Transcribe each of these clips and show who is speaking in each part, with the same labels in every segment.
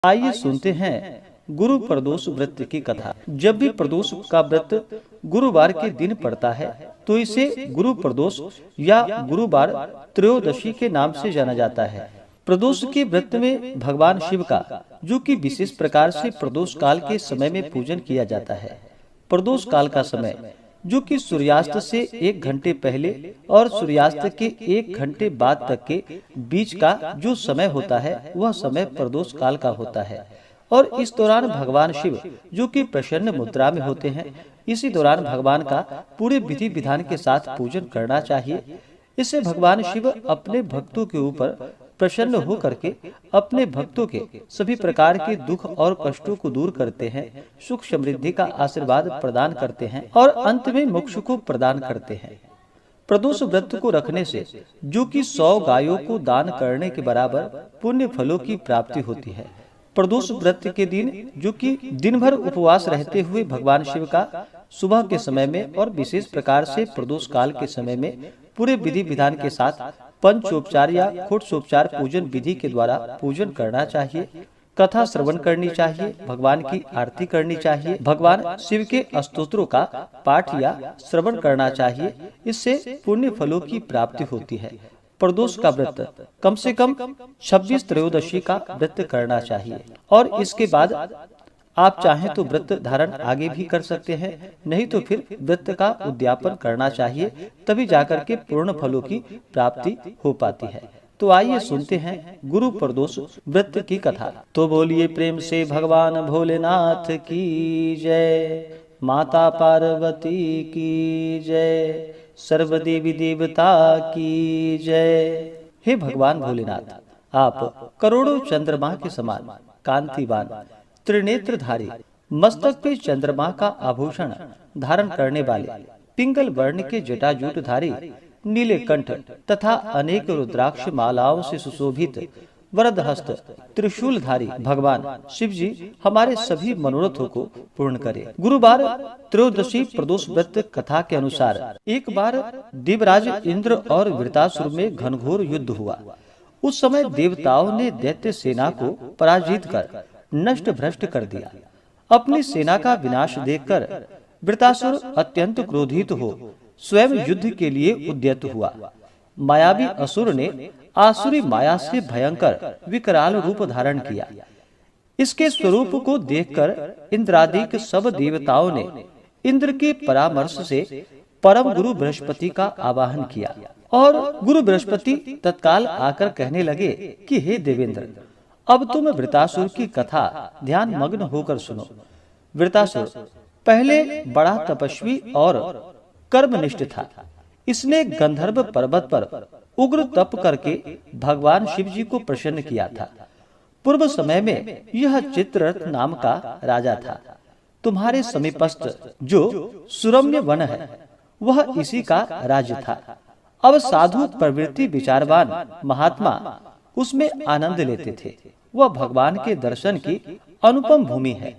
Speaker 1: आइए सुनते हैं गुरु प्रदोष व्रत की कथा। जब भी प्रदोष का व्रत गुरुवार के दिन पड़ता है तो इसे गुरु प्रदोष या गुरुवार त्रयोदशी के नाम से जाना जाता है। प्रदोष के व्रत में भगवान शिव का जो कि विशेष प्रकार से प्रदोष काल के समय में पूजन किया जाता है। प्रदोष काल का समय जो कि सूर्यास्त से 1 घंटे पहले और सूर्यास्त के 1 घंटे बाद तक के बीच का जो समय होता है वह समय प्रदोष काल का होता है। और इस दौरान भगवान शिव जो कि प्रसन्न मुद्रा में होते हैं, इसी दौरान भगवान का पूरे विधि विधान के साथ पूजन करना चाहिए। इससे भगवान शिव अपने भक्तों के ऊपर प्रसन्न हो करके अपने भक्तों के सभी प्रकार के दुख और कष्टों को दूर करते हैं, सुख समृद्धि का आशीर्वाद प्रदान करते हैं और अंत में मोक्ष को प्रदान करते हैं। प्रदोष व्रत को रखने से जो कि 100 गायों को दान करने के बराबर पुण्य फलों की प्राप्ति होती है। प्रदोष व्रत के दिन जो कि दिन भर उपवास रहते हुए भगवान शिव का सुबह के समय में और विशेष प्रकार से प्रदोष काल के समय में पूरे विधि विधान के साथ पंचोपचार या खोटोपचार पूजन विधि के द्वारा पूजन करना चाहिए। कथा श्रवण करनी चाहिए, भगवान की आरती करनी चाहिए, भगवान शिव के स्तोत्रों का पाठ या श्रवण करना चाहिए। इससे पुण्य फलों की प्राप्ति होती है। प्रदोष का व्रत कम से कम 26 त्रयोदशी का व्रत करना चाहिए और इसके बाद आप चाहें तो व्रत धारण आगे भी कर सकते हैं, नहीं तो फिर व्रत का उद्यापन करना चाहिए, तभी जाकर के पूर्ण फलों की प्राप्ति हो पाती है। तो आइए सुनते हैं गुरु प्रदोष व्रत की कथा। तो बोलिए प्रेम से भगवान भोलेनाथ की जय, माता पार्वती की जय, सर्व देवी देवता की जय। हे भगवान भोलेनाथ, आप करोड़ों चंद्रमा के समान कांतिवान त्रिनेत्रधारी, मस्तक पे चंद्रमा का आभूषण धारण करने वाले, पिंगल वर्ण के जटाजूटधारी, नीले कंठ तथा अनेक रुद्राक्ष मालाओं से सुशोभित वरदहस्त त्रिशूलधारी भगवान शिव जी हमारे सभी मनोरथों को पूर्ण करे। गुरुवार त्रयोदशी प्रदोष व्रत कथा के अनुसार एक बार देवराज इंद्र और वृतासुर में घनघोर युद्ध हुआ। उस समय देवताओं ने दैत्य सेना को पराजित कर नष्ट भ्रष्ट कर दिया। अपनी सेना का विनाश देखकर वृतासुर अत्यंत क्रोधित हो स्वयं युद्ध के लिए उद्यत हुआ। मायावी असुर ने आसुरी माया से भयंकर विकराल रूप धारण किया। इसके स्वरूप को देखकर इंद्रादिक सब देवताओं ने इंद्र के परामर्श से परम गुरु बृहस्पति का आवाहन किया और गुरु बृहस्पति तत्काल आकर कहने लगे कि हे देवेंद्र, अब तुम वृतासुर की कथा ध्यान मग्न होकर सुनो। वृतासुर पहले बड़ा तपस्वी और कर्मनिष्ठ था। इसने गंधर्व पर्वत पर उग्र तप करके भगवान शिव जी को प्रसन्न किया था। पूर्व समय में यह चित्ररथ नाम का राजा था। तुम्हारे समीपस्थ जो सुरम्य वन है वह इसी का राज्य था। अब साधु प्रवृत्ति विचारवान महात्मा उसमें आनंद लेते थे। वह भगवान के दर्शन की अनुपम भूमि है।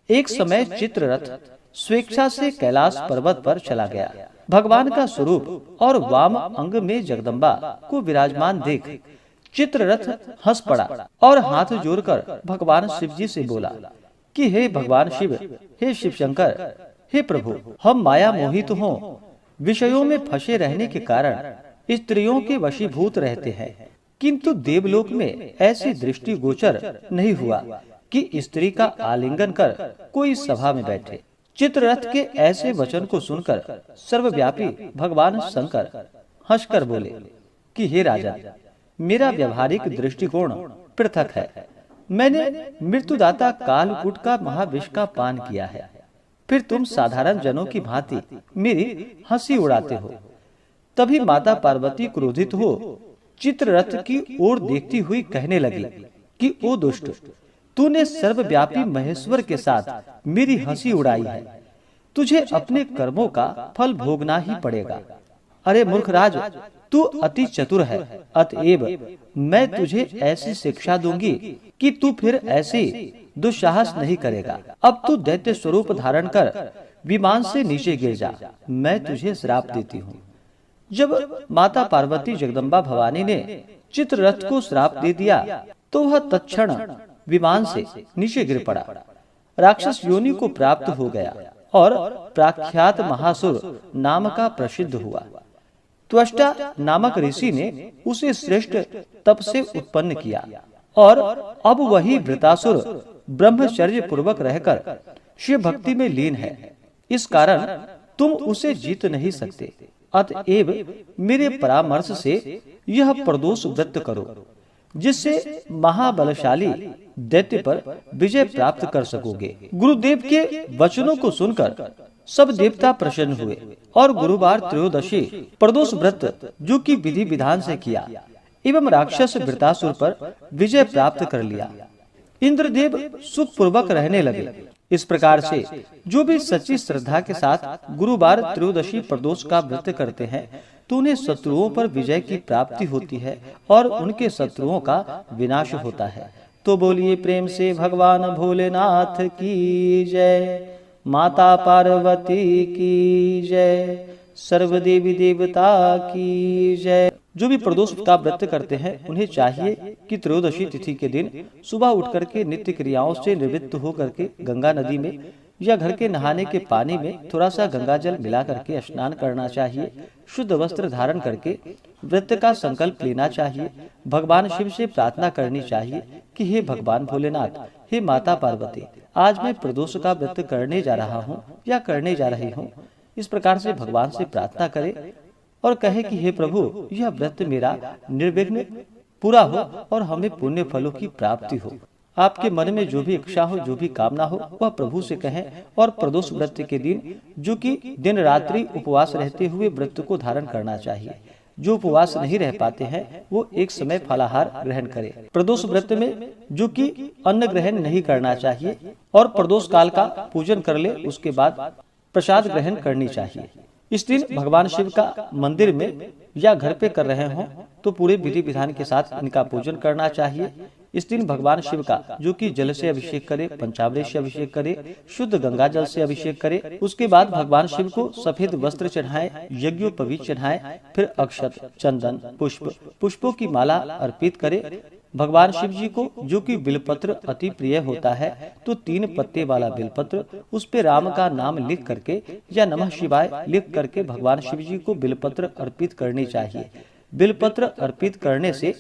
Speaker 1: एक समय चित्ररथ स्वेच्छा से कैलाश पर्वत पर चला गया। भगवान का स्वरूप और वाम अंग में जगदम्बा को विराजमान देख चित्ररथ हंस पड़ा और हाथ जोड़कर भगवान शिव जी से बोला कि हे भगवान शिव, हे शिव शंकर, हे प्रभु, हम माया मोहित हों विषयों में फंसे रहने के कारण स्त्रियों के वशीभूत रहते हैं, किंतु देवलोक में ऐसी दृष्टि गोचर नहीं हुआ कि स्त्री का आलिंगन कर कोई सभा में बैठे। चित्ररथ के ऐसे वचन को सुनकर सर्वव्यापी भगवान शंकर हंसकर बोले कि हे राजा, मेरा व्यवहारिक दृष्टिकोण पृथक है। मैंने मृत्युदाता कालकूट का महाविष का पान किया है, फिर तुम साधारण जनों की भांति मेरी हंसी उड़ाते हो। तभी माता पार्वती क्रोधित हो चित्ररथ की ओर देखती हुई कहने लगी कि ओ दुष्ट, तूने सर्वव्यापी महेश्वर के साथ मेरी हंसी उड़ाई है, तुझे अपने कर्मों का फल भोगना ही पड़ेगा। अरे मूर्खराज, तू अति चतुर है, अतएव मैं तुझे ऐसी शिक्षा दूंगी कि तू फिर ऐसी दुस्साहस नहीं करेगा। अब तू दैत्य स्वरूप धारण कर विमान से नीचे गिर जा, मैं तुझे श्राप देती हूँ। जब माता पार्वती जगदम्बा भवानी ने चित्ररथ को श्राप दे दिया तो वह तत्क्षण विमान से नीचे गिर पड़ा, राक्षस योनि को प्राप्त हो गया और प्रख्यात महासुर नाम का प्रसिद्ध हुआ। त्वष्टा नामक ऋषि ने उसे श्रेष्ठ तप से उत्पन्न किया और अब वही वृतासुर ब्रह्मचर्य पूर्वक रहकर शिव भक्ति में लीन है। इस कारण तुम उसे जीत नहीं सकते। अतएव मेरे परामर्श से यह प्रदोष व्रत करो, जिससे महाबलशाली दैत्य पर विजय प्राप्त कर सकोगे। गुरुदेव के वचनों को सुनकर सब देवता प्रसन्न हुए और गुरुवार त्रयोदशी प्रदोष व्रत जो कि विधि विधान से किया एवं राक्षस वृतासुर पर विजय प्राप्त कर लिया। इंद्रदेव सुख पूर्वक रहने लगे। इस प्रकार से जो भी सच्ची श्रद्धा के साथ गुरुवार त्रयोदशी प्रदोष का व्रत करते हैं तो उन्हें शत्रुओं पर विजय की प्राप्ति होती है और उनके शत्रुओं का विनाश होता है। तो बोलिए प्रेम से भगवान भोलेनाथ की जय, माता पार्वती की जय, सर्व देवी देवता की जय। जो भी प्रदोष का व्रत करते हैं उन्हें चाहिए कि त्रयोदशी तिथि के दिन सुबह उठ करके नित्य क्रियाओं से निवृत्त हो करके गंगा नदी में या घर के नहाने के पानी में थोड़ा सा गंगा जल मिला करके स्नान करना चाहिए। शुद्ध वस्त्र धारण करके व्रत का संकल्प लेना चाहिए। भगवान शिव से प्रार्थना करनी चाहिए कि हे भगवान भोलेनाथ, हे माता पार्वती, आज मैं प्रदोष का व्रत करने जा रहा हूँ या करने जा रही हूँ। इस प्रकार से भगवान से प्रार्थना करे और कहे कि हे प्रभु, यह व्रत मेरा निर्विघ्न पूरा हो और हमें पुण्य फलों की प्राप्ति हो। आपके मन में जो भी इच्छा हो, जो भी कामना हो, वह प्रभु से कहें। और प्रदोष व्रत के दिन जो कि दिन रात्रि उपवास रहते हुए व्रत को धारण करना चाहिए। जो उपवास नहीं रह पाते हैं वो एक समय फलाहार ग्रहण करें। प्रदोष व्रत में जो कि अन्न ग्रहण नहीं करना चाहिए और प्रदोष काल का पूजन कर ले, उसके बाद प्रसाद ग्रहण करनी चाहिए। इस दिन भगवान शिव का मंदिर में या घर पे कर रहे हों तो पूरे विधि विधान के साथ इनका पूजन करना चाहिए। इस दिन भगवान शिव का जो कि जल से अभिषेक करे, पंचामृत से अभिषेक करे, शुद्ध गंगा जल से अभिषेक करे। उसके बाद भगवान शिव को सफेद वस्त्र चढ़ाए, यज्ञोपवीत चढ़ाए, फिर अक्षत, चंदन, पुष्पों की माला अर्पित करे। भगवान शिव जी को जो कि बिलपत्र अति प्रिय होता है तो 3 पत्ते वाला बिलपत्र, उस पे राम का नाम लिख करके या नमः शिवाय लिख करके भगवान शिव जी को बिलपत्र अर्पित करनी चाहिए। बिलपत्र अर्पित करने से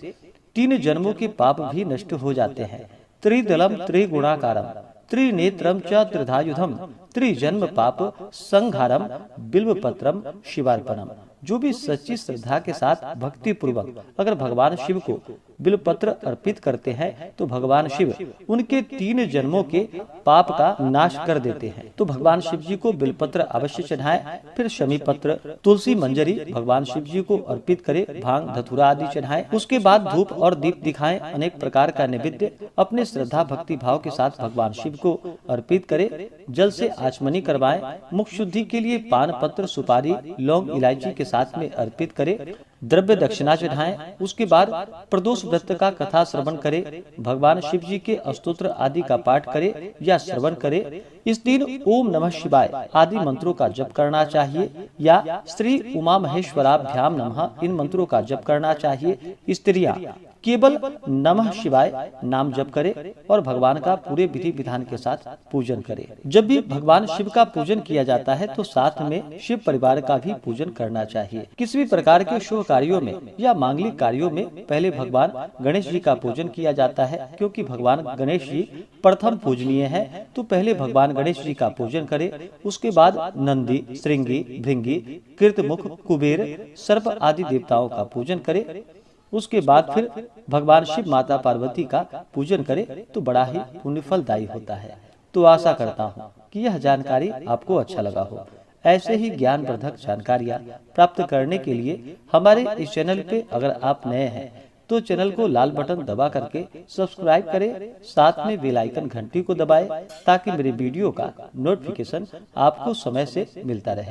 Speaker 1: 3 जन्मों के पाप भी नष्ट हो जाते हैं। त्रिदलम त्रिगुणाकारम त्रिनेत्रम च त्रिधायुधम त्रिजन्म पाप संघारम बिल्वपत्रम शिवार्पणम। जो भी सच्ची श्रद्धा के साथ भक्ति पूर्वक अगर भगवान शिव को बिलपत्र अर्पित करते हैं तो भगवान शिव उनके 3 जन्मों के पाप का नाश कर देते हैं। तो भगवान शिव जी को बिलपत्र अवश्य चढ़ाएं। फिर शमी पत्र, तुलसी मंजरी भगवान शिव जी को अर्पित करें, भांग धतूरा आदि चढ़ाएं। उसके बाद धूप और दीप दिखाएं, अनेक प्रकार का नैवेद्य अपने श्रद्धा भक्ति भाव के साथ भगवान शिव को अर्पित करे। जल से आचमनी करवाएं। मुख शुद्धि के लिए पान पत्र, सुपारी, लौंग, इलायची के साथ में अर्पित करे। द्रव्य दक्षिणा चढ़ाएं। उसके बाद प्रदोष व्रत का कथा श्रवण करे। भगवान शिव जी के स्तोत्र आदि का पाठ करे या श्रवण करे। इस दिन ओम नमः शिवाय आदि मंत्रों का जप करना चाहिए या श्री उमा महेश्वराभ्याम नमः इन मंत्रों का जप करना चाहिए। स्त्रियां केवल नमः शिवाय नाम जप करे और भगवान का पूरे विधि विधान के साथ पूजन करे। जब भी भगवान शिव का पूजन किया जाता है तो साथ में शिव परिवार का भी पूजन करना चाहिए। किसी भी प्रकार के शुभ कार्यों में या मांगलिक कार्यों में पहले भगवान गणेश जी का पूजन किया जाता है, क्योंकि भगवान गणेश जी प्रथम पूजनीय है। तो पहले भगवान गणेश जी का पूजन करे। उसके बाद नंदी, श्रृंगी, भृंगी, कृतमुख, कुबेर, सर्प आदि देवताओं का पूजन करे। उसके बाद फिर भगवान शिव माता पार्वती का पूजन करे तो बड़ा ही पुण्य फलदायी होता है। तो आशा करता हूँ कि यह जानकारी आपको अच्छा लगा हो। ऐसे ही ज्ञानवर्धक जानकारियाँ प्राप्त करने के लिए हमारे इस चैनल पे अगर आप नए हैं तो चैनल को लाल बटन दबा करके सब्सक्राइब करें, साथ में बेल आइकन घंटी को दबाएं ताकि मेरे वीडियो का नोटिफिकेशन आपको समय से मिलता रहे।